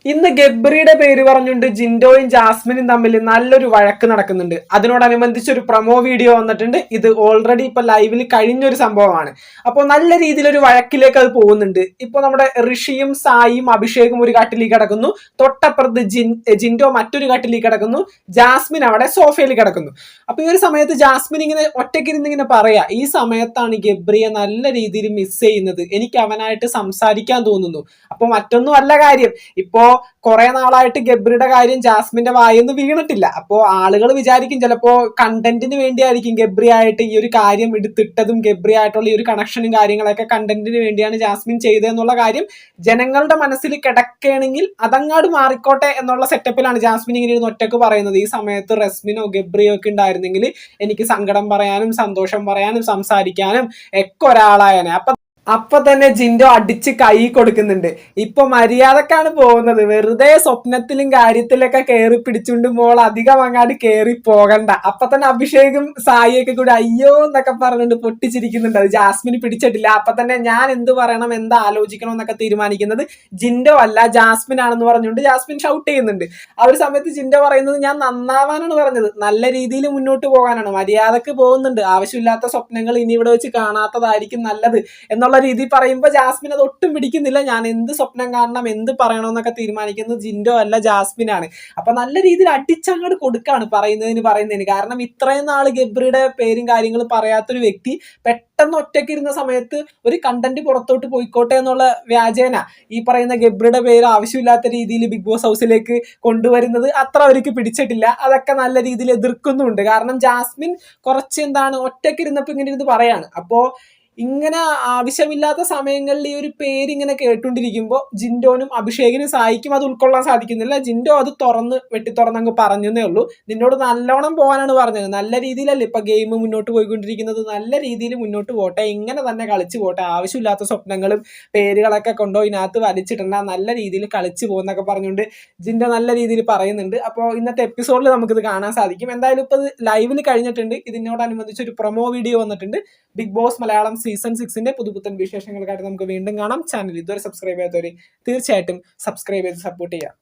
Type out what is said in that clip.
ഇന്ന് ഗബ്രിയുടെ പേര് പറഞ്ഞുകൊണ്ട് ജിൻഡോയും ജാസ്മിനും തമ്മിൽ നല്ലൊരു വഴക്ക് നടക്കുന്നുണ്ട്. അതിനോടനുബന്ധിച്ച് ഒരു പ്രൊമോ വീഡിയോ വന്നിട്ടുണ്ട്. ഇത് ഓൾറെഡി ഇപ്പൊ ലൈവിൽ കഴിഞ്ഞൊരു സംഭവമാണ്. അപ്പോൾ നല്ല രീതിയിലൊരു വഴക്കിലേക്ക് അത് പോകുന്നുണ്ട്. ഇപ്പൊ നമ്മുടെ ഋഷിയും സായിയും അഭിഷേകും ഒരു കട്ടിലേക്ക് കിടക്കുന്നു, തൊട്ടപ്പുറത്ത് ജിൻഡോ മറ്റൊരു കട്ടിലേക്ക് കിടക്കുന്നു, ജാസ്മിൻ അവിടെ സോഫയിൽ കിടക്കുന്നു. അപ്പൊ ഈ ഒരു സമയത്ത് ജാസ്മിൻ ഇങ്ങനെ ഒറ്റയ്ക്കിരുന്ന് ഇങ്ങനെ പറയാ, ഈ സമയത്താണ് ഗബ്രിയെ നല്ല രീതിയിൽ മിസ് ചെയ്യുന്നത്, എനിക്ക് അവനായിട്ട് സംസാരിക്കാൻ തോന്നുന്നു. അപ്പൊ മറ്റൊന്നും അല്ല കാര്യം, ഇപ്പോ കുറെ നാളായിട്ട് ഗബ്രിയുടെ കാര്യം ജാസ്മിന്റെ വായിന്ന് വീണിട്ടില്ല. അപ്പോ ആളുകൾ വിചാരിക്കും ചിലപ്പോ കണ്ടന്റിന് വേണ്ടിയായിരിക്കും ഗബ്രി ആയിട്ട് ഈ ഒരു കാര്യം എടുത്തിട്ടതും, ഗബ്രി ആയിട്ടുള്ള ഈ ഒരു കണക്ഷനും കാര്യങ്ങളൊക്കെ കണ്ടന്റിന് വേണ്ടിയാണ് ജാസ്മിൻ ചെയ്തതെന്നുള്ള കാര്യം ജനങ്ങളുടെ മനസ്സിൽ കിടക്കുകയാണെങ്കിൽ അതങ്ങാട് മാറിക്കോട്ടെ എന്നുള്ള സെറ്റപ്പിലാണ് ജാസ്മിൻ ഇങ്ങനെ ഇരുന്ന് ഒറ്റക്ക് പറയുന്നത്. ഈ സമയത്ത് റസ്മിനോ ഗബ്രിയോ ഒക്കെ ഉണ്ടായിരുന്നെങ്കിൽ എനിക്ക് സങ്കടം പറയാനും സന്തോഷം പറയാനും സംസാരിക്കാനും ഒക്കെ ഒരാളായനെ. അപ്പൊ തന്നെ ജിൻഡോ അടിച്ച് കൈ കൊടുക്കുന്നുണ്ട്. ഇപ്പൊ മര്യാദക്കാണ് പോകുന്നത്, വെറുതെ സ്വപ്നത്തിലും കാര്യത്തിലൊക്കെ കയറി പിടിച്ചുകൊണ്ട് മോൾ അധികം അങ്ങാട് കയറി പോകണ്ട. അപ്പൊ തന്നെ അഭിഷേകും സായിയൊക്കെ കൂടി അയ്യോ എന്നൊക്കെ പറഞ്ഞിട്ട് പൊട്ടിച്ചിരിക്കുന്നുണ്ട്. അത് ജാസ്മിന് പിടിച്ചിട്ടില്ല. അപ്പൊ തന്നെ ഞാൻ എന്ത് പറയണം, എന്താ ആലോചിക്കണം എന്നൊക്കെ തീരുമാനിക്കുന്നത് ജിൻഡോ അല്ല ജാസ്മിൻ ആണെന്ന് പറഞ്ഞുകൊണ്ട് ജാസ്മിൻ ഷൗട്ട് ചെയ്യുന്നുണ്ട്. ആ ഒരു സമയത്ത് ജിൻഡോ പറയുന്നത് ഞാൻ നന്നാവാനാണ് പറഞ്ഞത്, നല്ല രീതിയിൽ മുന്നോട്ട് പോകാനാണ്, മര്യാദക്ക് പോകുന്നുണ്ട്, ആവശ്യമില്ലാത്ത സ്വപ്നങ്ങൾ ഇനി ഇവിടെ വെച്ച് കാണാത്തതായിരിക്കും നല്ലത് എന്നുള്ള രീതി പറയുമ്പോൾ ജാസ്മിൻ അത് ഒട്ടും പിടിക്കുന്നില്ല. ഞാൻ എന്ത് സ്വപ്നം കാണണം, എന്ത് പറയണമെന്നൊക്കെ തീരുമാനിക്കുന്നത് ജിൻഡോ അല്ല ജാസ്മിൻ ആണ്. അപ്പൊ നല്ല രീതിയിൽ അടിച്ചങ്ങോട്ട് കൊടുക്കാണ് പറയുന്നതിന്. കാരണം ഇത്രയും നാള് ഗബ്രിയുടെ പേരും കാര്യങ്ങളും പറയാത്തൊരു വ്യക്തി പെട്ടെന്ന് ഒറ്റയ്ക്ക് ഇരുന്ന സമയത്ത് ഒരു കണ്ടന്റ് പുറത്തോട്ട് പോയിക്കോട്ടെ എന്നുള്ള വ്യാജേന ഈ പറയുന്ന ഗബ്രിയുടെ പേര് ആവശ്യമില്ലാത്ത രീതിയിൽ ബിഗ് ബോസ് ഹൗസിലേക്ക് കൊണ്ടുവരുന്നത് അത്ര അവർക്ക് പിടിച്ചിട്ടില്ല. അതൊക്കെ നല്ല രീതിയിൽ എതിർക്കുന്നുണ്ട്. കാരണം ജാസ്മിൻ കുറച്ച് ഒറ്റയ്ക്ക് ഇരുന്നപ്പോൾ ഇങ്ങനെ ഇരുന്ന് പറയാണ്. അപ്പോ ഇങ്ങനെ ആവശ്യമില്ലാത്ത സമയങ്ങളിൽ ഈ ഒരു പേര് ഇങ്ങനെ കേട്ടുകൊണ്ടിരിക്കുമ്പോൾ ജിൻഡോനും അഭിഷേകിനും സായിക്കും അത് ഉൾക്കൊള്ളാൻ സാധിക്കുന്നില്ല. ജിൻഡോ അത് വെട്ടിത്തുറന്നങ്ങ് പറഞ്ഞതേ ഉള്ളൂ. നിന്നോട് നല്ലോണം പോകാനാണ് പറഞ്ഞത്, നല്ല രീതിയിലല്ലേ ഇപ്പൊ ഗെയിം മുന്നോട്ട് പോയിക്കൊണ്ടിരിക്കുന്നത്, നല്ല രീതിയിൽ മുന്നോട്ട് പോട്ടെ, ഇങ്ങനെ തന്നെ കളിച്ചു പോട്ടെ, ആവശ്യമില്ലാത്ത സ്വപ്നങ്ങളും പേരുകളൊക്കെ കൊണ്ടോ ഇതിനകത്ത് വലിച്ചിട്ടുണ്ട, നല്ല രീതിയിൽ കളിച്ചു പോകുന്നൊക്കെ പറഞ്ഞുകൊണ്ട് ജിൻഡോ നല്ല രീതിയിൽ പറയുന്നുണ്ട്. അപ്പോൾ ഇന്നത്തെ എപ്പിസോഡിൽ നമുക്കിത് കാണാൻ സാധിക്കും. എന്തായാലും ഇപ്പൊ ഇത് ലൈവിൽ കഴിഞ്ഞിട്ടുണ്ട്. ഇതിനോടനുബന്ധിച്ച് ഒരു പ്രൊമോ വീഡിയോ വന്നിട്ടുണ്ട്. ബിഗ് ബോസ് മലയാളം സീസൺ 6 പുതുപുത്തൻ വിശേഷങ്ങൾക്കായിട്ട് നമുക്ക് വീണ്ടും കാണാം. ചാനൽ ഇതുവരെ സബ്സ്ക്രൈബ് ചെയ്യാത്തവർ തീർച്ചയായിട്ടും സബ്സ്ക്രൈബ് ചെയ്ത് സപ്പോർട്ട് ചെയ്യാം.